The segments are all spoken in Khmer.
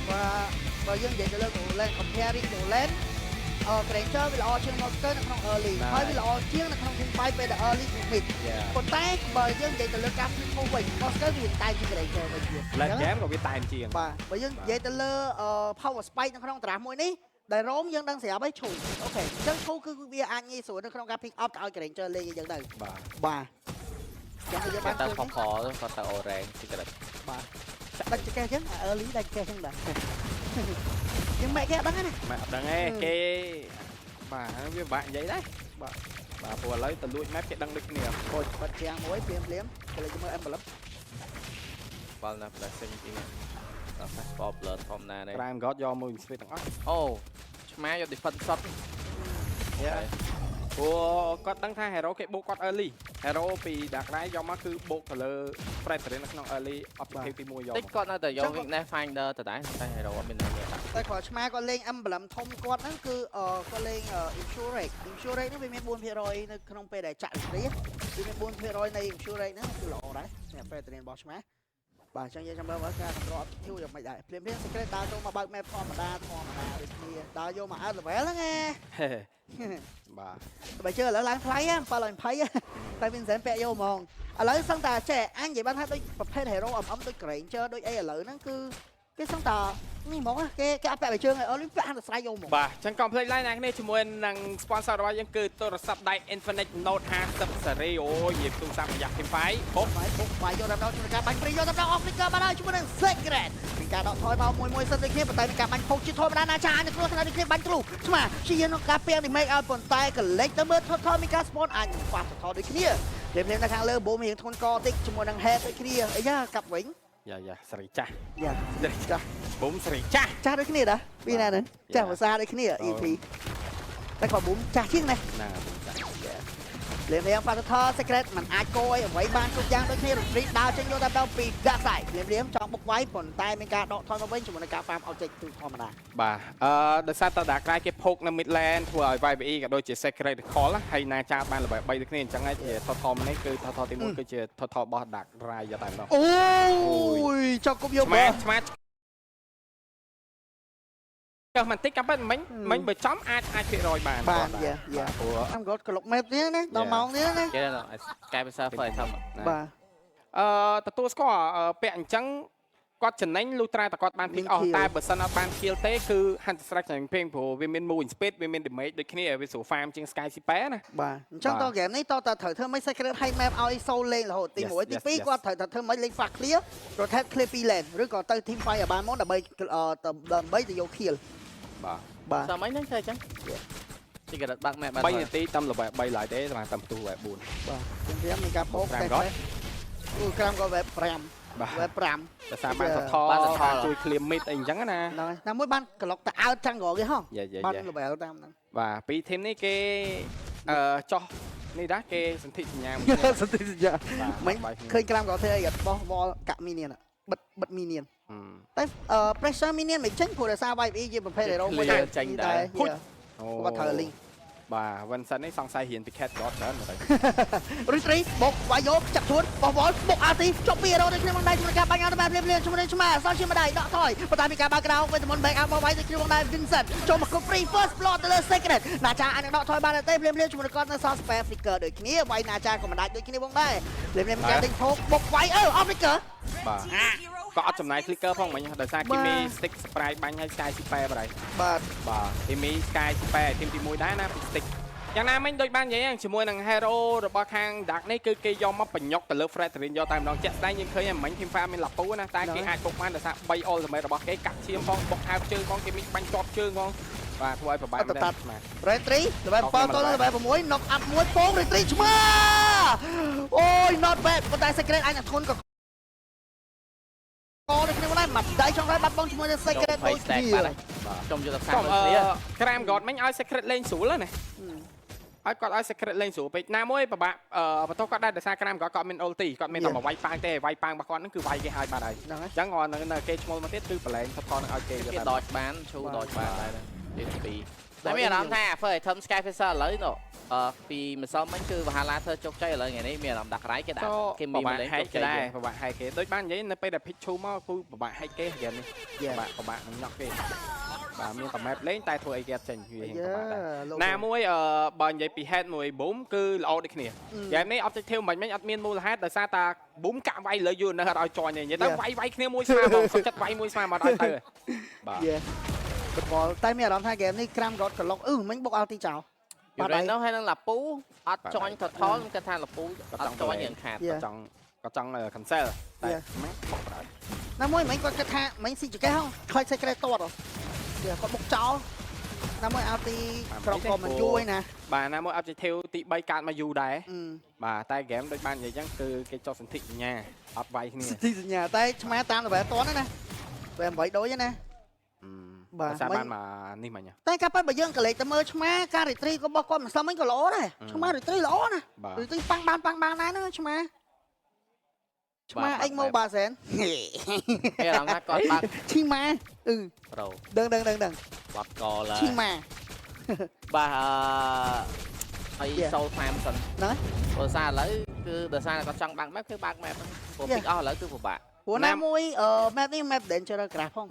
và dân vậy là đồ lên comparing đồ lên Granger វាល្អជាង Monster នៅក្នុង early ហើយវាល្អជាងនៅក្នុង team fight ពេល early គឺ mid ប៉ុន្តែបើយើងនិយាយទៅលើការ flip move វិញ Monster វាតែជា Granger វិញទៀត Lên game ក៏វាតែជាង បាទបើយើងនិយាយទៅលើ power spike នៅក្នុងតារាមួយនេះដែល Rome យើងដឹងស្រាប់ហើយឈូអូខេអញ្ចឹងឈូគឺវាអាចងាយស្រួលនៅក្នុងការ pick up ទៅឲ្យ Granger លេងអញ្ចឹងទៅបាទចាំយើងបានទៅ ខខគាត់ទៅ orange secret បាទដាច់ចកេះអញ្ចឹង early ដាច់ចកេះអញ្ចឹងដែរយើងម៉ែគេអត់ដឹងណា ម៉ែអត់ដឹងទេគេបាទវាពិបាកនិយាយដែរបាទព្រោះឥឡូវទៅលួច map គេដឹងដូចគ្នា អូយបាត់ជាងមួយភ្លាមក៏លេចមើល envelope បាល់ណា flashing ទីនេះដល់ fast popular ធម្មតានេះ Prime God យកមួយ speed ទាំងអស់ អូឆ្មាយក defense shot ព្រោះគាត់ដឹងថា hero គេបូកគាត់ early hero ពី Dark Knight យកមកគឺបូកទៅលើ Fred នៅក្នុង early objective ទី1យក តិចគាត់នៅតែយក weakness finder ទៅដែរតែ hero អត់មានអ្នកដាក់ តែគាត់ឆ្មាគាត់លេង emblem ធំគាត់ហ្នឹងគឺគាត់លេង insurance ហ្នឹងវាមាន 4% នៅក្នុងពេលដែលចាក់រីវាមាន 4% នៃ insurance ហ្នឹងគឺល្អដែរសម្រាប់ Fred របស់ឆ្មាបាទអញ្ចឹងយើងចាំមើលការ control objective យ៉ាងម៉េចដែរភ្លាមៗ secret ដើរចូលមកបើក map ធម្មតាដូចគ្នាដើរយកមក out level ហ្នឹងណាបាទបើជឿឥឡូវឡើងថ្លៃហ្នឹង720តែ Vincent ពាក់យកហ្មងឥឡូវសឹងតាចេះអញនិយាយបានថាដូចប្រភេទ hero អំដូច Granger ដូចអីឥឡូវហ្នឹងគឺគេសឹងតានេះហ្មងគេអត់ពាក់បិជើងឲ្យអូលីពាក់អានស្រ័យយកហ្មងបាទអញ្ចឹងកុំភ្លេច line ណាគ្នាជាមួយនឹង sponsor របស់យើងគឺទូរស័ព្ទដៃ Infinix Note 50 series អូយនិយាយទូរស័ព្ទប្រយ័ត្ន Team Fight បុកបាយយកដល់ជួយការបាញ់ព្រីយកដល់ off flicker បានហើយជាមួយនឹង Secret មានការដកថយមកមួយសិនដូចគ្នាប៉ុន្តែមានការបាញ់ផុសជាធម្មតាណាចានៅក្នុងស្ថានភាពបាញ់ទ្រូស្មាជាក្នុងការពាង damage ឲ្យប៉ុន្តែកលេចទៅមើល total មានការ spawn អាចខ្វះ total ដូចគ្នាភ្លាមៗនៅខាងលើ boom រៀងធ្ងន់កតិចជាមួយនឹង head ដូចគ្នាអីយ៉ាកាប់វិញយ៉ាសេរីចាស់យ៉ាសេរីចាស់ ប៊ុំសេរីចាស់ដូចគ្នាដែរពីណាហ្នឹងចាស់ភាសាដូចគ្នា EP តែគាត់ boom ចាស់ជាងណាណាលេងប៉ាថល secret มันអាចគោឲ្យអ្វីបានគ្រប់យ៉ាងដូចគ្នា retreat ដើរចេញយកដល់ពី dark side លេងចង់បុកវាយប៉ុន្តែមានការដកថយមកវិញជាមួយនឹងការ farm object គឺធម្មតាបាទដោយសារត Dark Knight គេផុកនៅ midland ធ្វើឲ្យ YBE ក៏ដូចជា secret call ហើយណាចាបានល្បែ3ដូចគ្នាអញ្ចឹងហើយជា total នេះគឺ total ទី1គឺជា total boss Dark Knight យកតែម្ដងអូយចង់គប់យកឆ្មាចុះមិនតិចកាប់មិញបើចំអាចភាគរយបានបាទយ៉ាព្រោះខ្ញុំក៏ក្លុក map នេះណាដល់ម៉ោងនេះណាគេកែភាសា first ធម្មបាទទទួលស្គាល់ពាក់អញ្ចឹងគាត់ចំណេញលុះត្រាតែគាត់បាន pick អស់តែបើសិនអត់បាន kill ទេគឺ Hunter Strike ចំណេញពេញព្រោះវាមាន moving speed វាមាន damage ដូចគ្នាវាស្រួល farm ជាង Sky Super ណាបាទអញ្ចឹងត game នេះតត្រូវធ្វើមិន secret ឲ្យ map ឲ្យ soul លេងរហូតទី1ទី2គាត់ត្រូវធ្វើមិនលេង fast clear rotate clear 2 lane ឬក៏ទៅ team fight ឲ្យបានមកដើម្បីទៅយក kill បាទសម័យហ្នឹងធ្វើអញ្ចឹងទីកដបាក់ map 3នាទីតាមល្បែ3ឡើយទេតាមទូល្បែ4បាទខ្ញុំមានការពោកតែក្រំក៏ web 5បាទ web 5តែសារបានថតជួយ clear mid អីអញ្ចឹងណាណាមួយបានក្លុកទៅអើតចឹងក៏គេហ៎បាន level តាមហ្នឹងបាទពី team នេះគេចោះនេះដែរគេសន្ធិសញ្ញាសន្ធិសញ្ញាមិញឃើញក្រំក៏ធ្វើអីបោះ wall កាក់ minion បិទ minion តែ pressure minion មិនចេញព្រោះដោយសារ YBE ជាប្រភេទ hero មួយចេញដែរហុចគាត់ត្រូវ link បាទ Vincent នេះសង្ស័យរៀនពី Cat God ច្រើនមើលទៅ Retreat បុកវាយយកចាប់ខ្លួនបោះ wall បុក RT ចុះពី hero ដូចគ្នាបងដែរជាមួយការបាញ់ out បានភ្លាមជាមួយនឹងឆ្មាសល់ជាម្ដាយដកថយប៉ុន្តែមានការបើកក្រៅវិញទៅមុន back out មកវាយទៅគ្នាបងដែរ Vincent ចូលមក free first blood ទៅលើ Secret ណាចាអាចនឹងដកថយបានទេភ្លាមជាមួយនឹងគាត់នៅសល់ spare flicker ដូចគ្នាវាយណាចាក៏មិនដាច់ដូចគ្នាបងដែរភ្លាមមានការដេញថោកបុកវាយoff flicker បាទក៏អត់ចំណាយ flicker ផងមិញដោយសារគេមាន stick spray បាញ់ឲ្យ Sky Super បដ បាទគេមាន Sky Super ទី1ដែរណា stick យ៉ាងណាមិញដូចបាននិយាយជាមួយនឹង hero របស់ខាង Dark នេះគឺគេយកមកបញ្ញុកទៅលើ Fred យកតែម្ដងជាក់ស្ដែងយើងឃើញមិញ Team Farm មានឡាពូណាតែគេអាចបុកបានដោយសារ3 ultimate របស់គេកាត់ឈាមផងបុកហើបជើងផងគេមានបាញ់ជាប់ជើងផងបាទធ្វើឲ្យប្របែកមែនទេ Retreat ល្បែ7ទល់ល្បែ6 knock up 1ពង Retreat ឆ្មាអូយ not bad ប៉ុន្តែ Secret អាចនឹងធ្ងន់ក៏ដូចគ្នាដែរមកដៃចង់ឲ្យបាត់បង់ជាមួយនឹង Secret ដូចគ្នាខ្ញុំយកទៅខាងដូចគ្នា Cram God មិញឲ្យ Secret លេងស្រួលណាឲ្យគាត់ឲ្យ secret លេងស្រួលពេកណាមួយពិបាកបន្ទោសគាត់ដែរដោយសារក្រាមគាត់មាន ulti គាត់មានតែមកវាយប៉ាងទេវាយប៉ាងរបស់គាត់ហ្នឹងគឺវាយគេឲ្យបានហើយអញ្ចឹងនៅគេឈ្មោះមកទៀតគឺប្រឡែងថតនឹងឲ្យគេ គេដកបានឈូដកបានដែរទី2 តែមានអារម្មណ៍ថាធ្វើឲ្យ Tom Sky Fisher ឥឡូវនោះពីម្សិលមិញគឺវហាឡាធ្វើជោគជ័យឥឡូវថ្ងៃនេះមានអារម្មណ៍ដាក់ក្រៃគេដាក់គេមានលេងជោគជ័យដែរ ពិបាកហែកគេដូចបាននិយាយនៅពេលដែល pick ឈូមកគឺពិបាកហែកគេហ្គេមនេះពិបាកនឹងញ៉ក់គេបាទមានតែ map លេងតែធ្វើអីគេអត់ចេញវាពិបាកដែរណាមួយបើនិយាយពី head មួយ boom គឺល្អដូចគ្នាហ្គេមនេះ objective មិនអត់មានមូលហេតុដោយសារតែ boom កាក់វាយលើយូរនៅអត់ឲ្យចាញ់ទេនិយាយទៅវាយគ្នាមួយស្មើហ្មងសុខចិត្តវាយមួយស្មើមកដល់ទៅបាទ តែមានអារម្មណ៍ថាហ្គេមនេះក្រាំរត់ក្លុកមិញបុកអល់ទីចោល បាទហើយនោះហើយនឹងឡាពូអត់ចាញ់ថតថលគាត់ថាឡាពូអត់ចាញ់យ៉ាងខាត ក៏ចង់ cancel តែមិនបោកបណ្ដោយ ណាមួយមិញគាត់គិតថាមិញស៊ីចកេះហងខ្លាច secret តតគាត់បុកចោលណាមួយអល់ទីក្រក៏មិនយូរឯណា បាទណាមួយ objective ទី3កាត់មកយូរដែរបាទតែ game ដូចបាននិយាយអញ្ចឹងគឺគេចុះសន្ធិសញ្ញាអត់វាយគ្នា សន្ធិសញ្ញាតែឆ្មាតាម level តណាពេល8ដូចណា បាទសាបានមកនេះមិញ តែកាប់បើយើងកលេចទៅមើលឆ្មាការ retreat របស់គាត់មិនសមមិញក៏ល្អដែរឆ្មា retreat ល្អណា retreat ប៉ាំងបានដែរណាឆ្មាអិចមកបាសែនគេរំថាគាត់បាក់ ឈីម៉ាប្រូ ដឹងបាត់កឡើយ ឈីម៉ា បាទហើយសូលតាមសិន ណា ព្រោះសារឥឡូវគឺដោយសារគាត់ចង់បាក់ map គឺបាក់ map ព្រោះពីអស់ឥឡូវគឺពិបាក ព្រោះណាមួយ map នេះ map dangerous crash ផង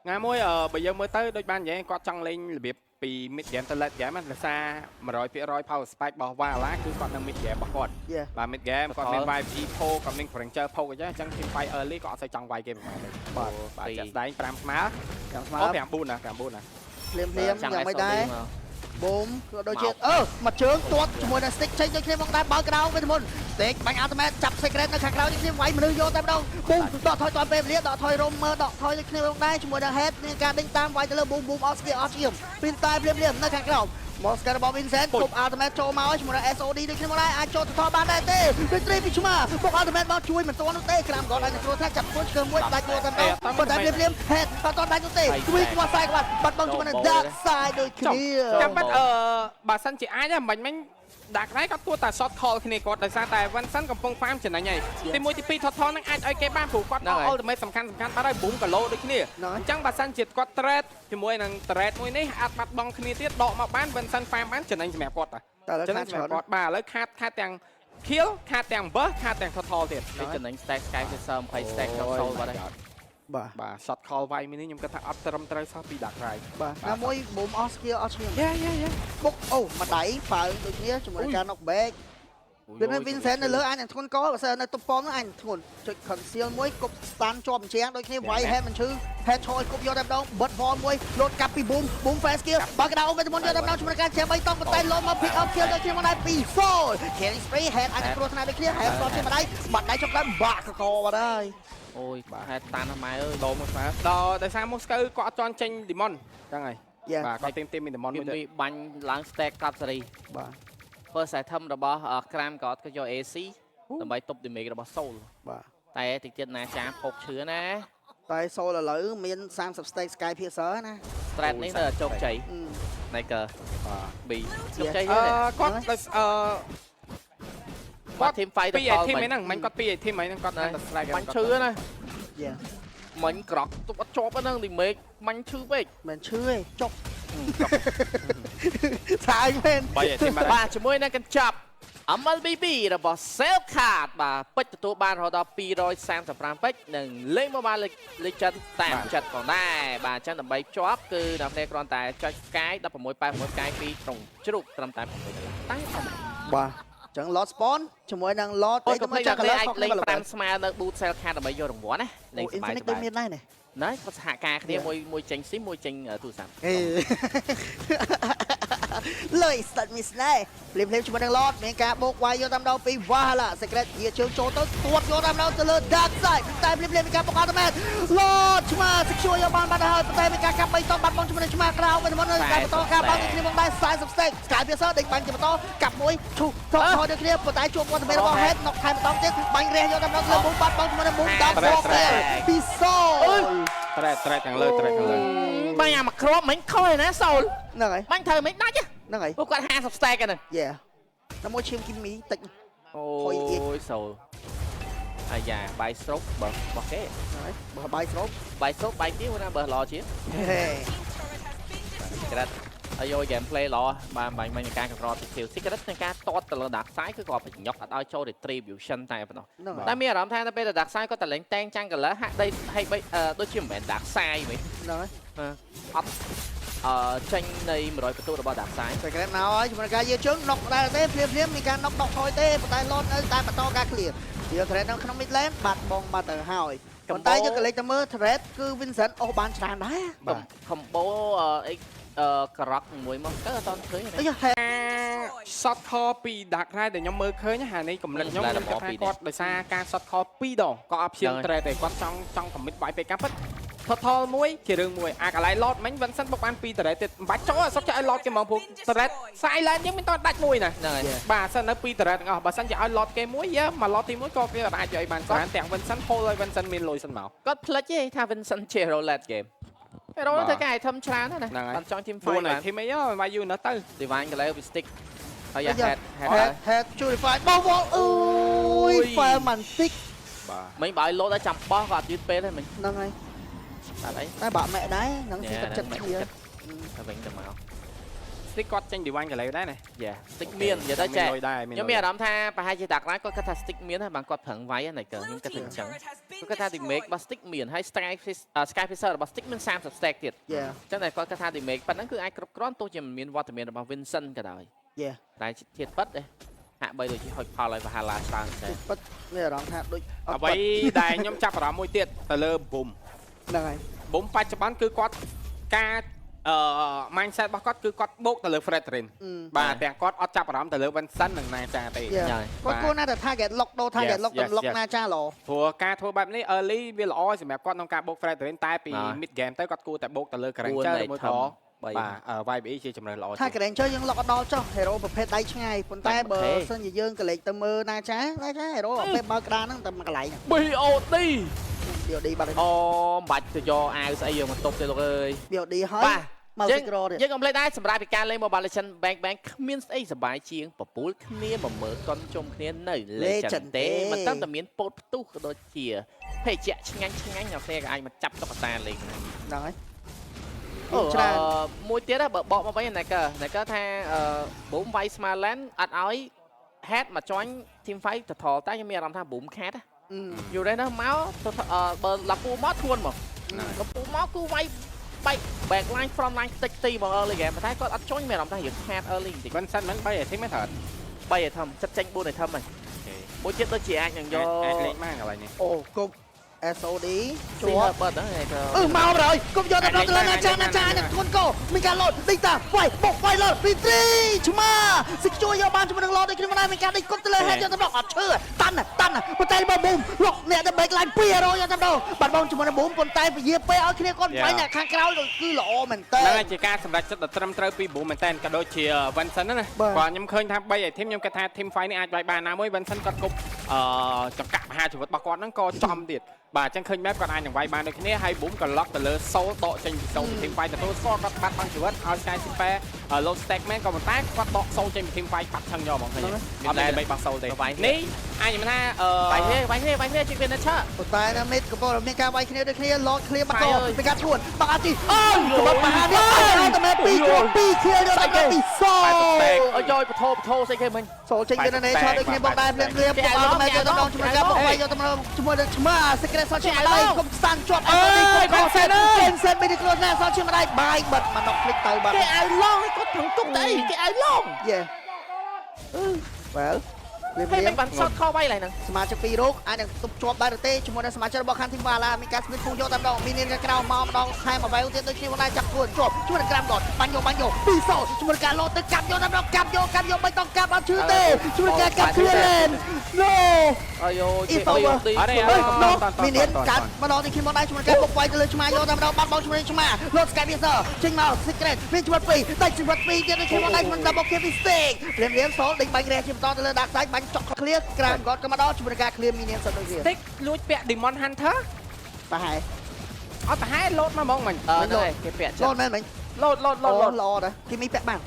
ថ្ងៃមួយបើយើងមើលទៅដូចបាននិយាយគាត់ចង់លេងរបៀបពី mid game ទៅ late game ណាសារ 100% power spike របស់ Wala គឺគាត់នៅ mid game របស់គាត់បាទ mid game គាត់មាន vibe eco គាត់មាន ranger poke អញ្ចឹង team fight early គាត់អត់សូវចង់វាយគេប្រហែលទេបាទចាក់ស្ដែង5ស្មើ5 4ណា ភ្លាមយ៉ាងមិនដែរបូមក៏ដូចជាមកជើងទាត់ជាមួយនឹង stick ចេញដូចគ្នាមកដែរបើក្រៅវិញមុន stick បាញ់ ultimate ចាប់ secret នៅខាងក្រៅនេះគ្នាវាយមនុស្សយកតែម្ដងបូមដកថយតពេលវេលាដកថយរមមើលដកថយដូចគ្នាមកដែរជាមួយនឹង head មានការដេញតាមវាយទៅលើ boom អត់ស្គីអត់ឈាមពីតែភ្លាមនៅខាងក្រៅ Monster របស់ Vincent គប់ ultimate ចូលមកជាមួយនឹង SOD ដូចគ្នាមកដែរអាចចូលទៅថតបានដែរទេ Victory ពីឆ្មាពុក ultimate មកជួយមិនទាន់នោះទេក្រាមគាត់ឲ្យនឹងគ្រូថាចាប់ខ្លួនឆ្កើមួយដាច់មកតែម្ដងប៉ុន្តែភ្លាម head អត់ទាន់ដាច់នោះទេជួយខ្វះខ្សែក្បាត់បាត់បង់ជាមួយនឹង dark side ដូចគ្នា ចាំបាត់បើសិនជាអាចមិញដាក់ក្រៃគាត់គួរតែ shot call គ្នាគាត់ដោយសារតែ Vincent កំពុង farm ចំណេញហើយទី1ទី2ថតថលនឹងអាចឲ្យគេបានព្រោះគាត់ ultimate សំខាន់បាត់ហើយ boom កាឡូដូចគ្នាអញ្ចឹងបើសិនជាគាត់ trade ជាមួយនឹង trade មួយនេះអាចបាត់បង់គ្នាទៀតដកមកបាន Vincent farm បានចំណេញសម្រាប់គាត់តែចំណេញសម្រាប់គាត់បាទឥឡូវខាតទាំង kill ខាតទាំង burst ខាតទាំង total ទៀតចំណេញ stack sky គឺសើ20 stack ចូលសូលបាត់ហើយបាទ shot call វាយមីនេះខ្ញុំគិតថាអត់ត្រឹមត្រូវសោះពីដាក់ក្រៃ បាទណាមួយ boom អស់ skill អត់ឈ្នះបុកអូម្ដាយបើដូចគ្នាជាមួយនឹងការ knock back វានៅ Vincent នៅលើអញនឹងធ្ងន់កបើសិននៅតុបប៉មនោះអញធ្ងន់ចុច conceal មួយគប់ stun ជាប់អញ្ចាំងដូចគ្នាវាយ head មិនឈឺ head ឈរគប់យកតែម្ដង bot wall មួយលោតកាប់ពី boom fast skill បើកដៅអូទៅមុនយកតែម្ដងជាមួយការចាំ3តង់ប៉ុន្តែលោតមក pick up kill ដូចគ្នាមកដែរពី fall carry spray head អញគ្រោះថ្នាក់ដូចគ្នា head សតជាម្ដាយបាត់ដៃចុកឡើងបាក់កកបាត់ហើយ អូយហេតុតានម៉ែអើយ ដោមកស្មើដល់ដោយសារមកស្កើគាត់អត់ចន់ចេញ demon ចឹងហើយបាទគាត់ទីមមាន demon មួយទៅ បាញ់ឡើង stack កាប់សេរីបាទ first item របស់ក្រាមក៏អត់យក AC ដើម្បីទប់ damage របស់ soul បាទតែតិចទៀតណាចាផុកឈឿណាតែ soul ឥឡូវមាន30 stack sky piercer ណា strat នេះទៅជោគជ័យ Niger បាទ B ជោគជ័យទេគាត់ដោយគាត់ team fight ទៅពី team ហ្នឹងមិនគាត់ពី team ហ្នឹងគាត់តែ strike បាញ់ឈឺណាមិញក្រក់ទប់អត់ជាប់ហ្នឹង damage បាញ់ឈឺពេកមិនឈឺទេចុកថាយមែនបាទជាមួយនឹងកញ្ចប់ MLBB របស់ Cell Card បាទពេជ្រទទួលបានរហូតដល់235ពេជ្រនិងលេង Mobile Legend តាមចិត្តផងដែរបាទអញ្ចឹងដើម្បីជាប់គឺអ្នកនេះគ្រាន់តែចុច Sky 1686 Sky ពីត្រង់ជ្រូកត្រឹមតែ6ដុល្លារតែបាទចឹង lot spawn ជាមួយនឹង lot អីទៅចាក់ color អាចលេង5ស្មើនៅ boot Cell Card ដើម្បីយករង្វាន់ណាលេងសប្បាយៗដូចមានដែរណាគាត់សហការគ្នាមួយចេញស៊ីមួយចេញទូរស័ព្ទលើយស្ដាច់មីស្នេហ៍ភ្លាមជាមួយនឹង lot មានការបោកវាយយកតាមដងពី Wahala secret វាជើងចូលទៅទាត់យកតាមដងទៅលើ dark side តែភ្លាមមានការបោក ultimate lot ឆ្មា secure យកបានបាត់ហើយតែមានការកាប់3តបាត់បង់ជាមួយនឹងឆ្មាក្រៅវិញមុនការបន្តការបាត់គ្នាមកដែរ40 stack Sky Piercer ដេញបាញ់ជាបន្តកាប់មួយឈូថតដូចគ្នាប៉ុន្តែជួបវត្តមានរបស់ head nok ថែមបន្តទៀតបាញ់រះយកតាមដងលើ boom បាត់បង់ជាមួយនឹង boom ដល់ 4 ពីសូត្រែកទាំងលើត្រែកទាំងលើបាញ់អាមកគ្រាប់មិញខុសឯណាសូលហ្នឹងហើយបាញ់ត្រូវមិញដាច់ហ្នឹងហើយពួកគាត់50 stack ហ្នឹងតែមួយឈាមគីមីតិចអូយសូលអាយ៉ាបាយស្រុកបើគេហើយបើបាយស្រុកបាយទៀតណាបើល្អជាងហេក្រាត់ ហើយយក gameplay ល្អបាទបាញ់មានការកម្រទៅ kill secret នឹងការតតទៅលើ dark side គឺគាត់បញ្ញុកអត់ឲ្យចូល retribution តែប៉ុណ្ណោះតែមានអារម្មណ៍ថាទៅពេល dark side គាត់តលេងតែងចាំង color ហាក់ដីហេបីដូចជាមិនមែន dark side វិញហ្នឹងហើយ អត់ចេញនៃ 100 បន្ទូរបស់ dark side តែក្រែមកហើយជាមួយការយាជើង knock ដែរទេភ្លាមមានការ knock ដកថយទេប៉ុន្តែ load នៅតែបន្តការ clear វា thread នៅក្នុង mid lane បាត់បងបាត់ទៅហើយប៉ុន្តែយើងក៏លេចទៅមើល thread គឺ Vincent អូបានច្រើនដែរបាទ combo ការ៉ុកមួយមកទៅអត់តឃើញទេ shot call ពី Dark Knight ដែលខ្ញុំមើលឃើញហានេះកំណត់ខ្ញុំគិតថាគាត់ដោយសារការ shot call 2 ដងក៏អត់ព្យាយាម trade ទេគាត់ចង់ commit វាយពេលការពិត total មួយជារឿងមួយអាកន្លែង load មិញ Vincent បុកបាន2 trade ទៀតមិនបាច់ចូលសុខចិត្តឲ្យ load គេហ្មងព្រោះ trade silent យើងមិនតដាច់មួយណាហ្នឹងហើយ បាទសិននៅ2 trade ទាំងអស់បើសិនជាឲ្យ load គេមួយយកមក load ទី1ក៏គេអាចយកឲ្យបានច្រើនទាំង Vincent hold ឲ្យ Vincent មានលុយសិនមក គាត់ផ្លិចទេថា Vincent ជា roulette game រ៉ូទៅគេ item ច្រើនណាស់អត់ចង់ team fight បាន team អីមកយូរណាស់ទៅ divine កន្លែង with stick ហើយ head purify បោះវល់អូយ fire man stick បាទមិញបើឲ្យ load ឲ្យចាំបោះក៏អត់យឺតពេលទេមិញ ហ្នឹងហើយ តែអី តែបាក់ម៉ែដែរហ្នឹងគឺទឹកចិត្តគ្នា តែវិញទៅមក stick គាត់ចេញ divine កន្លែងដែរណា យ៉ា stick មាននិយាយទៅចេះខ្ញុំមានអារម្មណ៍ថាប្រហែលជាតាក់ណាគាត់គិតថា stick មានហើយបានគាត់ប្រឹងវាយណាកើខ្ញុំគិតថាអញ្ចឹងគាត់គិតថា damage របស់ stick មានហើយ sky fisher របស់ stick មាន30 stack ទៀតអញ្ចឹងតែគាត់គិតថា damage ប៉ុណ្ណឹងគឺអាចគ្រប់គ្រាន់ទោះជាមិនមានវត្តមានរបស់ Vincent ក៏ដោយតែធាតប៉ិតទេហាក់បីដូចជាហុចផលឲ្យ Valhalla ច្រើនតែប៉ិតមានអារម្មណ៍ថាដូចអ្វីដែលខ្ញុំចាប់អារម្មណ៍មួយទៀតទៅលើ boom ហ្នឹងហើយ boom បច្ចុប្បន្នគឺគាត់ការmindset របស់គាត់គឺគាត់បូកទៅលើ Fredrin បាទទាំងគាត់អត់ចាប់អារម្មណ៍ទៅលើ Vincent និងណាចាទេគាត់គួរណាស់តែ target lock ដូរ target lock ទៅ lock ណាចាល្អព្រោះការធ្វើបែបនេះ early វាល្អសម្រាប់គាត់ក្នុងការបូក Fredrin តែពី mid game ទៅគាត់គួរតែបូកទៅលើ Granger ឬមួយក៏បាទ YBE ជាជំរើសល្អថា Granger យើង lock អត់ដល់ចុះ hero ប្រភេទដៃឆ្ងាយប៉ុន្តែបើសិនជាយើងក៏លេចទៅមើលណាចា hero ពេលបើក្តារហ្នឹងតែមួយកន្លែង BOD BOD បាត់អូមិនបាច់ទៅយកអាវស្អីយកមកតុបទេលោកអើយ BOD ហើយមកស៊ីក្រទៀតយើងកុំភ្លេចដែរសម្រាប់ពីការលេង Mobile Legends Bank គ្មានស្អីសប្បាយជាងបពូលគ្នាមកមើលកុនជុំគ្នានៅ Legend ទេមិនតឹងតែមានពោតផ្ទុះក៏ដូចជាភេជ្ជៈឆ្ងាញ់អ្នកផ្សេងក៏អាចមកចាប់តុក្កតាលេងហ្នឹងហើយអូច្រើនមួយទៀតបើបកមកវិញណែកើថាប៊ូមវាយ Smiland អត់ឲ្យ head មកចាញ់ team fight ទៅថលតែខ្ញុំមានអារម្មណ៍ថាប៊ូមខាតយូរណាស់មកបើឡាពូមកធ្ងន់មកឡាពូមកគឺវាយបែក back line front line តិចទីមក early game តែគាត់អត់ចាញ់មានអារម្មណ៍ថាយើងខាត early បន្តិច Vincent មិន3 item ទេត្រូវ3 item ចិត្តចេញ4 item ហ្នឹងមួយទៀតដូចជាអាចនឹងយកលេងមកកន្លែងនេះអូគប់ SOD ជួបទៅហ្នឹងមកហើយគុំយកទៅដល់ណាចានឹងធ្ងន់កោមានការលោតដេកតាវាយបុកវាយលោតពី3ឆ្មាសិជួយយកបានជាមួយនឹងលោតដូចគ្នាមិនដែរមានការដេកគប់ទៅលើ head យកទៅដល់អត់ឈឺតាន់ប៉ុន្តែបើ boom លុកអ្នកទៅ back line 200យកទៅដល់បាត់បងជាមួយនឹង boom ប៉ុន្តែពជាពេលឲ្យគ្នាគាត់វាយអ្នកខាងក្រោយគឺល្អមែនតើហ្នឹងជាការសម្រេចចិត្តដ៏ត្រឹមត្រូវពី boom មែនតើក៏ដូចជា Vincent ណាគាត់ខ្ញុំឃើញថា3 item ខ្ញុំគិតថា team fight នេះអាចវាយបានណាមួយ Vincent គាត់គប់ចង្កាក់មហាជីវិតរបស់គាត់ហ្នឹងក៏ចំទៀតបាទអញ្ចឹងឃើញបែបគាត់អាចនឹងវាយបានដូចគ្នាហើយ boom ក៏ lock ទៅលើ soul ដកចេញពី soul team fight ទទួលស្គាល់គាត់បាត់បង់ជីវិតឲ្យ Sky Super low stack man ក៏ប៉ុន្តែគាត់ដក soul ចេញពី team fight បាត់ឆឹងយកហ្មងឃើញអត់ដែលបីបាក់ soul ទេនេះអាចនិយាយថាវាយគ្នាជា finisher ប៉ុន្តែណាមិតក៏មានការវាយគ្នាដូចគ្នា load clear បាត់ក៏ពីការទួនបាក់អាជីអូយបាត់មហានេះតែមែន2 kill យកដល់ទី soul អើយបថោស្អីគេមិញ soul ចេញទៅនៃ shot ដូចគ្នាបងដែរភ្លាមបុកអត់មែនយកទៅដល់ជាមួយការបុកវាយយកទៅជាមួយនឹងឆ្មា secret shot ជាម្ដាយគុំស្តាន់ជាប់អត់នេះក៏សេនមានខ្លួនណាសល់ជាម្ដាយបាយបិទមកដល់ភ្លេចទៅបាទគេឲ្យឡងឲ្យគាត់ទាំងទុកទៅអីគេឲ្យឡងយេwell ពេលមិនបាន shot ខោវាយឡើយហ្នឹងសមាជិកពីររូបអាចនឹងទប់ជាប់ដែរទេជាមួយនឹងសមាជិករបស់ខាងធីមវ៉ាឡាមានការស្មីតពូយកតែម្ដងមាននាងក្រៅមកម្ដងខែមកវ៉ៃទៀតដូចគ្នាដែរចាប់ខ្លួនជាប់ជាមួយនឹងក្រាំដតបាញ់យក2 soul ជាមួយនឹងការលោតទៅកាប់យកតែម្ដងកាប់យកមិនต้องកាប់អត់ឈឺទេជាមួយនឹងការកាប់គ្រាលេន no អាយគេទីអរេមាននាងកាត់ម្ដងទីគ្នាមកដែរជាមួយនឹងការបុកវាយទៅលើឆ្មាយកតែម្ដងបាត់បង់ជាមួយនឹងឆ្មាលោត Sky Piercer ចេញមក secret មានជីវិត2តែជីវិត2ទៀតដូចគ្នាមកដែរជាមួយ double kill stick ព្រាម soul ដេញបាញ់រះជាបន្តទៅលើ dark side បាញ់ចុក clear ក្រាមគាត់ក៏មកដល់ជាមួយនឹងការ clear minion សិនដូចគ្នា stick លួចពាក់ Demon Hunter ប្រហែលអត់ប្រហែលលោតមកហ្មងមិញគេពាក់លោតមែនមិញលោតល្អដែរគេមានពាក់បាន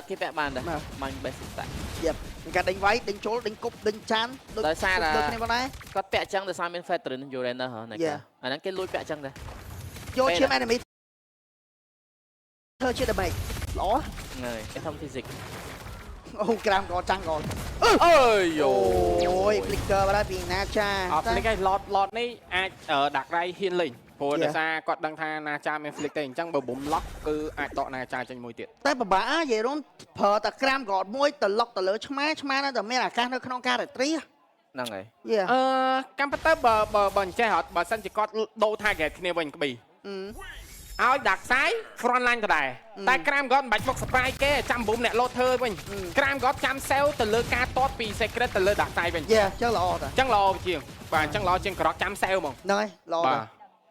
គេពាក់បានដែរបាញ់ basic stack យេមានការដេញវាយដេញចូលដេញគប់ដេញចានដោយសារដូចគ្នាបងដែរគាត់ពាក់អញ្ចឹងដោយសារមាន veteran Uranus ហ្នឹងអាហ្នឹងគេលួចពាក់អញ្ចឹងដែរយកឈាម enemy ធ្វើជា damage ល្អ ហើយគេធំ physics អូក្រាមក៏ចាំងក៏ អើយយោ អូយ flicker បាត់ពីណាចា អត់ flick ឯង lot នេះអាចដាក់ដៃហ៊ានលេងព្រោះដោយសារគាត់ដឹងថាណាចាមាន flick ទេអញ្ចឹងបើបុំ lock គឺអាចដកណាចាចេញមួយទៀត តែពិបាកនិយាយរួមប្រើតែក្រាមក៏មួយទៅលុកទៅលើឆ្មានៅតែមានឱកាសនៅក្នុងការត្រី ហ្នឹងហើយ យេ កម្មពិតទៅបើអញ្ចេះអត់បើសិនជាគាត់ដូរ target គ្នាវិញក្ប៊ីឲ្យដាក់ខ្សែ front line ដដែលតែក្រាមគាត់មិនបាច់បុក surprise គេចាំបុំអ្នកលោតធ្វើវិញក្រាមគាត់ចាំ sell ទៅលើការតតពី secret ទៅលើដាក់ខ្សែវិញ យេចឹងល្អតា អញ្ចឹងល្អជាងបាទអញ្ចឹងល្អជាងក្រកចាំ sell ហ្មង ហ្នឹងហើយល្អ បា តា ទ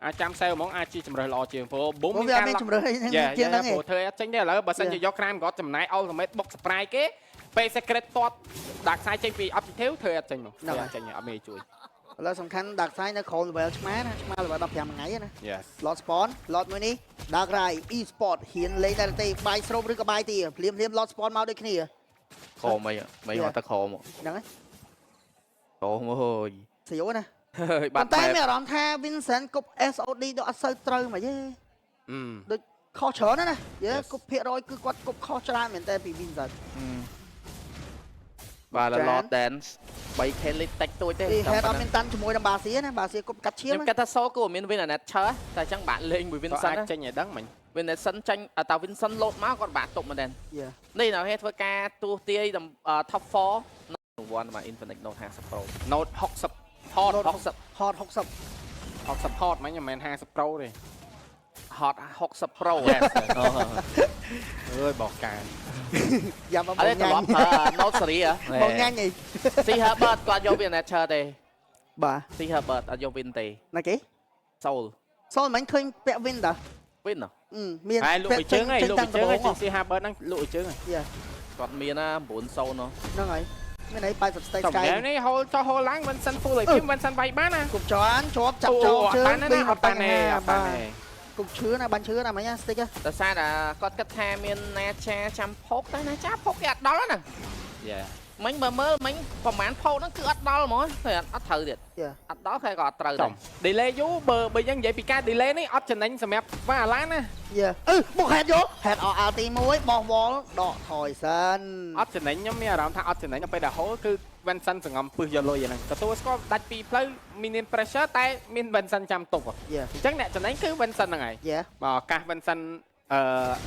អាចចាំ sell ហ្មងអាចជាជំរើសល្អជាងព្រោះបុំ វាមានជំរឿនហ្នឹងជាងហ្នឹងឯង ព្រោះធ្វើអត់ចេញទេឥឡូវបើសិនជាយកក្រាមគាត់ចំណាយ ultimate បុក surprise គេពេល secret តតដាក់ខ្សែចេញពី objective ធ្វើអត់ចេញហ្មងធ្វើអត់ចេញអត់មានជួយ ឥឡូវសំខាន់ដាក់ខ្សែនៅក្រោម level ឆ្មាណាឆ្មា level 15ថ្ងៃណា Yes lot spawn lot មួយនេះដាក់រ៉ៃ e-sport ហ៊ានលេងតែទេបាយស្រូបឬក៏បាយទីភ្លាម lot spawn មកដូចគ្នា ខមអីមិនអត់ទៅខម ហ្នឹងហើយ ខមអើយ ស្រួលណា ហើយបា ប៉ុ ត់ ន្តែ បែប មានអារម្មណ៍ថា Vincent គប់ SOD ទៅអត់សូវត្រូវមកទេ ដូចខុសច្រើនណាយេគប់ភាគរយគឺគាត់គប់ខុសច្រើនមែនតើពី Vincent បាទ lot dance 3k លេខតិចតួចទេ ហេតុអត់មានតាន់ជាមួយនឹងបាសៀណាបាសៀគប់កាត់ឈាម ខ្ញុំគិតថាសូគួរមាន win អា net ឈើតែអញ្ចឹងបាក់លេងមួយ គាត់ Vincent អាចចេញឲ្យដឹងមិញ Vincent ចាញ់តែ Vincent លោតមកគាត់បាក់ទុកមែនទេ យេ នេះនៅហេតុធ្វើការទូទាយ top 4 នៅ1មក Infinite Note 50 Pro Note 60 hot 60 hot 60 hot មិញមិនមែន50 Pro ទេ hot 60 Pro ហ៎ អើយបោះកាន យ៉ាប់មក អត់ទេត្រឡប់ប្រើ Note series ហ៎ បងញ៉ាញ់អី ស៊ី Herbert គាត់យក Win net ឈើទេ បាទ ស៊ី Herbert អត់យក Win ទេ ណាគេ Soul សូនមិនឃើញពាក់ win តា Win ហ៎ មាន ហើយលក់ឲ្យជើងហីលក់ឲ្យជើងហីជាស៊ី Harper ហ្នឹងលក់ឲ្យជើងហី យេ គាត់មានណា9 0នោះ ហ្នឹងហើយមានអី80 stake តែ sky នេះហូលចុះហូលឡើងមិនសិន full ឲ្យខ្ញុំមិនសិនវាយបានណា គប់ច្រើនជាប់ចាប់ចោលជើង អត់បានទេអត់បានទេ គប់ឈឺណាបាញ់ឈឺណាមិញ stick តែសារតែគាត់គិតថាមានណាចាចាំផុកតែណាចាផុកគេអត់ដល់ណា យ៉ា មិញមើលមិញប្រហែលផុកហ្នឹងគឺអត់ដល់ហ្មងតែអត់ត្រូវទៀត យេ អត់ដល់គេក៏អត់ត្រូវដែរ delay យូរបើយើងនិយាយពីការ delay នេះអត់ចំណេញសម្រាប់វ៉ាឡានណា យេបុកហេតយកហេតអត់ទី1បោះវល់ដកថយសិន អត់ចំណេញខ្ញុំមានអារម្មណ៍ថាអត់ចំណេញដល់ពេលដែលហូលគឺ Vincent សង្ងំពឹសយកលុយអាហ្នឹងទទួលស្គាល់ដាច់ពីផ្លូវមាន pressure តែមាន Vincent ចាំទុក យេ អញ្ចឹងអ្នកចំណេញគឺ Vincent ហ្នឹងហើយ យេ បើឱកាស Vincent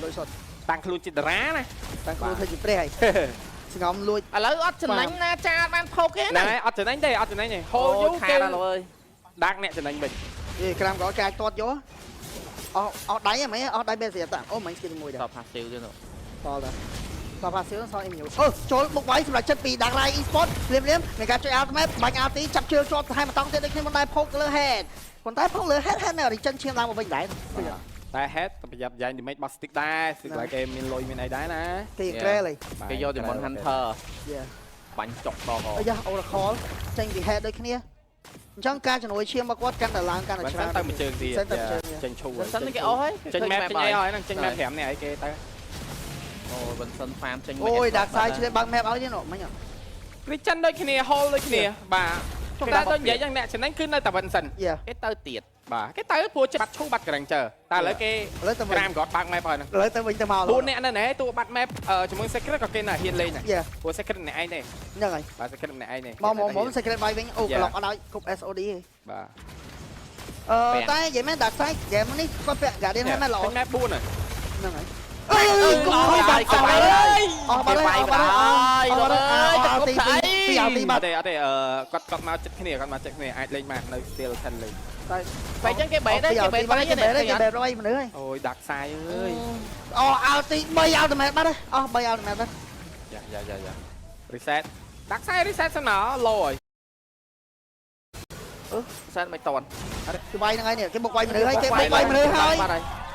លុយសុត តាំងខ្លួនជាតារាណា តាំងខ្លួនធ្វើជាព្រះហើយសង្ងំលួច ឥឡូវអត់ចំណេញណាចាបានផុកគេ ណែ ណា អត់ចំណេញទេអត់ចំណេញទេហូលយូរ ខា គេ តដល់អើយ ដាក់អ្នកចំណេញវិញ យេក្រាមក៏កាចតតយកអត់ដៃហ្មងអត់ដៃបែស្រីតាអូមិញស្គីមួយដែរ តបផាស៊ីវទៀតនោះ តដែរតផាស៊ីលសអ៊ីមីវចូលបុកវាយសម្រាប់ចិត្តពីដាក់ Line e-sport លៀមមានការជួយ ultimate បាញ់ RT ចាប់ជើងជាប់ថែមបន្តទៀតដូចគ្នាមិនដែរផុកលើ head ប៉ុន្តែផុកលើ head នៅ origin ឈាមឡើងមកវិញដែរ តែ head ក៏ប្រយ័ត្នយ៉ាង damage របស់ stick ដែរ stick lại គេមានលុយមានអីដែរណា គេក្រែល គេយក Demon Hunter យេ បាញ់ចុកដល់ អាយ៉ា Oracle ចេញពី head ដូចគ្នាអញ្ចឹងការជំនួយឈាមរបស់គាត់កាន់តែឡើងកាន់តែ មិន ច្រើន ទៅមួយជើងទៀតចេញឈូ Vincent នេះគេអស់ហើយ ចេញ map ចេញអីហើយហ្នឹងចេញ map 5នេះអីគេទៅ អូ Vincent farm ចេញ អូយដាក់ខ្សែឆ្លៀតបើក map ឲ្យទៀតមិញ Christian ដូចគ្នា hole ដូចគ្នាបាទតែដូចនិយាយយ៉ាងអ្នកចំណេញគឺនៅតែ Vincent យេ គេទៅទៀត បាទគេទៅព្រោះច្បាត់ឈូបាត់ Granger តែឥឡូវគេ ឥឡូវទៅវិញ ក្រាមគាត់បើក map ហើយហ្នឹង ឥឡូវទៅវិញទៅមក 4អ្នកនៅណែតួបាត់ map ជាមួយ secret ក៏គេនៅហ៊ានលេងដែរ យេ ព្រោះ secret ម្នាក់ឯងទេ ហ្នឹងហើយ បាទ secret ម្នាក់ឯងទេ មក secret បាយវិញអូក្លុកអត់ឲ្យគប់ SOD ទេ បាទ តែនិយាយមែនដាក់ខ្សែ game នេះគាត់ពាក់ Guardian ហ្នឹងល្អ ចេញ map 4ហ្នឹង ហ្នឹងហើយអើយគប់ឲ្យបាត់ទៅអស់បាត់ហើយទៅគប់ទៅពីអាទីបា អ ត់ ត់ទេអត់ទេគាត់មកចិត្តគ្នាគាត់មកចិត្តគ្នាអាចលេងបាននៅ still 10លេង តែអញ្ចឹងគេបែរដែរគេបែរបាយ គេបែរគេបែររយមនុស្សហើយ អូយដាក់ខ្សែអើយ អូអាល់ទី3 ultimate បាត់ហើយអស់3 ultimate បាត់ យ៉ា reset ដាក់ខ្សែ reset សិនណាឡូហើយ សែនមិនតន់ គេវាយហ្នឹងហើយនេះគេបុកវាយមនុស្សហើយគេបុកវាយមនុស្សហើយ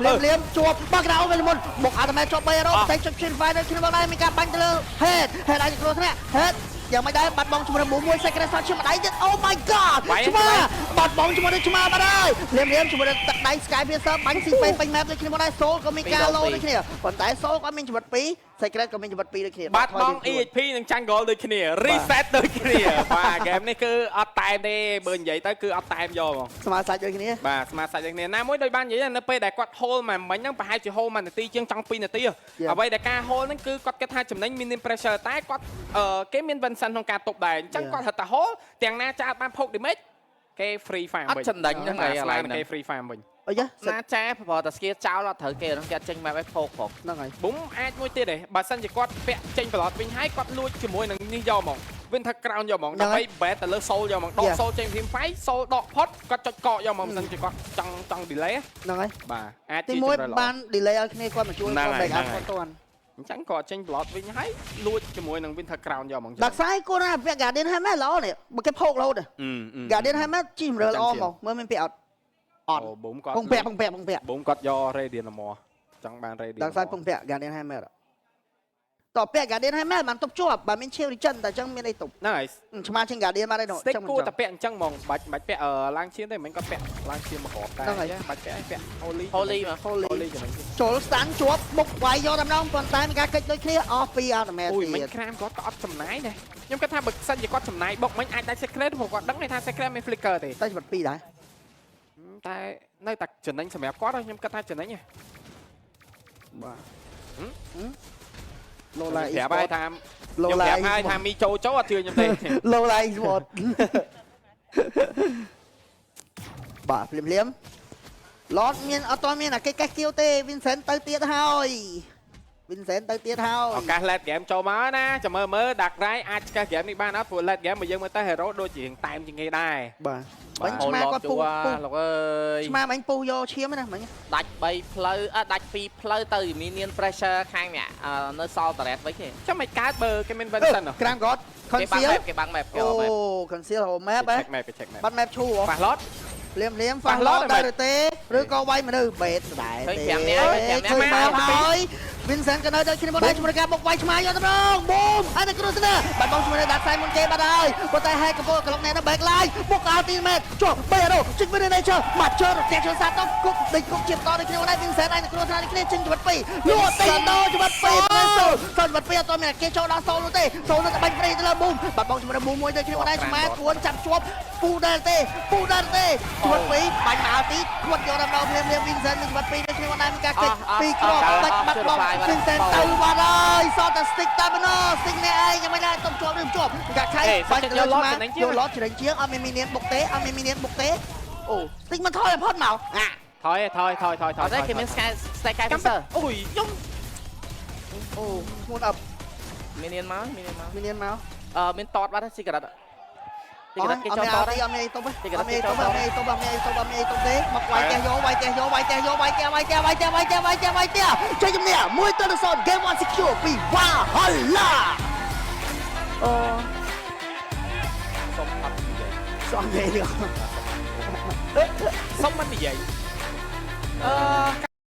លៀមជាប់បាក់ក្រៅវិញមុនបុក ultimate ជាប់3រ៉ូតែជិត fire នៅគ្នាបងដែរមានការបាញ់ទៅលើ head អាចគ្រោះថ្នាក់ head យ៉ាងមិនដែរបាត់បង់ជាមួយមួយ secret shot ឈ្មោះដៃទៀត Oh my god ឆ្មាបាត់បង់ជាមួយឆ្មាបាត់ហើយលៀមជាមួយទឹកដៃ Sky Piercer បាញ់ស៊ីពេញ map ដូចគ្នាមកដែរ Soul ក៏មានការ low ដូចគ្នាប៉ុន្តែ Soul ក៏មានជីវិត2 Secret ក៏មានជីវិត2ដូចគ្នា បាត់បង់ EXP នឹងចាញ់ goal ដូចគ្នា reset ដូចគ្នាបាទហ្គេមនេះគឺអត់តែមទេបើនិយាយទៅគឺអត់តែមយកហ្មង ស្មើសាច់ដូចគ្នា បាទស្មាតសាច់ដូចគ្នាណាមួយដូចបាននិយាយនៅពេលដែលគាត់ hold មកមិញហ្នឹងប្រហែលជា hold 1នាទីជាងចង់2នាទីអ្វីដែលការ hold ហ្នឹងគឺគាត់គិតថាចំណេញ minimum pressure តែគាត់គេមាន Vincent ក្នុងការទប់ដែរអញ្ចឹងគាត់ហៅថា hold ទាំងណាចាបានផុក damage គេ free farm អត់ចំណេញហ្នឹងហើយឥឡូវ គេ free farm វិញ អីយ៉ា ណាចាប្រហែលតែស្គីចោលអត់ត្រូវគេហ្នឹងគេអត់ចេញមកឲ្យផោកផង ហ្នឹងហើយ ប៊ុំអាចមួយទៀតទេបើសិនជាគាត់ពាក់ចេញ blot វិញហើយគាត់លួចជាមួយនឹងនេះយកហ្មង Winter Crown យកហ្មងដើម្បី bet ទៅលើ soul យកហ្មងដក soul ចេញ team fight soul ដកផុតគាត់ចុចកកយកហ្មងមិនសិនជាគាត់ចង់ delay ហ្នឹងហើយ បាទអាច ទី ជា មួយ ច្រើន បាន delay ឲ្យគ្នាគាត់មកជួយគាត់ break out គាត់តាន់ អញ្ចឹងគាត់ចេញ blot វិញហើយលួចជាមួយនឹង Winter Crown យកហ្មង ដាក់ខ្សែគូណាពាក់ Guardian Hammer ល្អនេះបើគេផោករហូត Guardian Hammer ជីមរើល្អមកមើលមានពាក់អត់អត់ ប៊ុំគាត់ ពងពាក់ ប៊ុំគាត់យក Radiant មកចង់បាន Radiant ដាក់ខ្សែពងពាក់ Guardian Hammer តពាក់ Guardian Hammer បានទប់ជាប់បានមាន Shield Regen តែអញ្ចឹងមានអីទប់ ហ្នឹងហើយ ឆ្មាជាង Guardian បានទេនោះ stick គួរតែពាក់អញ្ចឹងហ្មងបាច់ពាក់ឡើងឈាមទេមិនគាត់ពាក់ឡើងឈាមមកគ្រាប់តែបាច់ពាក់ឲ្យពាក់ Holy Holy មក Holy ចំណេញ ចូល stand ជាប់មុខវាយយកតែម្ដងប៉ុន្តែមានការកិច្ចដូចគ្នាអស់ពី Ultimate អូយមិញ ទៀត ក្រាមគាត់ក៏អត់ចំណាយដែរខ្ញុំគិតថាបើសិនជាគាត់ចំណាយបុកមិញអាចដាច់ secret ព្រោះគាត់ដឹងថា secret មាន flicker ទេ តែជីវិត2ដែរ តែនៅតែចំណេញសម្រាប់គាត់ខ្ញុំគិតថាចំណេញហ៎ បាទ Lola ប្រាប់ឲ្យថា Lola ខ្ញុំប្រាប់ឲ្យថាមីចូលអត់ជឿខ្ញុំទេ Lola Sport បាទភ្លាមឡតមានអត់ទាន់មានអាគេកេះគៀវទេ Vincent ទៅទៀតហើយ Vincent ទៅទៀតហើយ ឱកាស let game ចូលមកណាចាំមើលដាក់រ៉ៃអាចឆ្កេះ game នេះបានអត់ព្រោះ let game មកយើងមើលទៅ hero ដូចជាងតែមជាងគេដែរ បាទបាញ់ឆ្មាគាត់ពុះ លោកអើយ ឆ្មាបាញ់ពុះយកឈាមណាមិញ ដាច់3ផ្លូវដាច់2ផ្លូវទៅ minion pressure ខាងនេះនៅសល់តរ៉េតវិញទេ ចាំមិនកើតបើគេមាន Vincent ក្រាមគាត់ conceal គេបាំង map គេ អូ map conceal ហៅ map ហ៎ check map បាត់ map ឈូហ៎ ប៉ះឡត ភ្លាមហ្វាស់ឡតដែរឬទេឬក៏វាយមនុស្សបេតស្ដែងទេឃើញមកហើយ Vincent ក៏នៅដូចគ្នាមកដែរជាមួយការបុកវាយឆ្មាយកទៅម្ដងបូមហើយទៅគ្រូស្នើបាត់បង់ជាមួយដាក់ខ្សែមុនគេបាត់ហើយប៉ុន្តែហែកកំពុងក្លុកណែនៅ back line បុក ultimate ចុះ3រោជិះវិញនៅជើមកជើរតែជើសាទៅគុកដេញគុកជាបន្តដូចគ្នាមកដែរ Vincent ហើយទៅគ្រូស្នើនេះគ្នាជិញជីវិត2លួចតែដោជីវិត2ទៅសូលជីវិត2អត់ទាន់មានគេចូលដល់សូលនោះទេសូលនៅតែបាញ់ព្រៃទៅលើបូមបាត់បង់ជាមួយបូមមួយដូចគ្នាមកដែរឆ្មាគួនចាប់ជាប់ពូដែរទេជីវិត2បាញ់មកទីគាត់យកដល់ភ្លាម Vincent នឹងជីវិត2ដូចគ្នាមកដែរមានការគេ2គ្រាប់បាច់បាត់បង់ Vincent ទៅបាត់ហើយសតតែ stick តែប៉ុណ្ណោះ stick នេះឯងยังไม่ได้ต้องជាប់ឬជាប់កាក់ខៃបាច់ទៅលើឆ្មាយកឡតច្រេញជាងអត់មានមីនៀនបុកទេអត់មានមីនៀនបុកទេអូ stick មិនថយផុតមកថយ អត់ទេគេមាន stack កាយ Fixer អូយខ្ញុំ អូឈ្មោះអប់ minion មក មានតត បាត់ secret គេចូលតតអត់មានតុបទេអត់មានតុបទេមកវាយចេញជំនះមួយទៅ0 game 1 secure ពី Valhalla អូ សុំអត់និយាយ សំនិយាយ សុំមិននិយាយ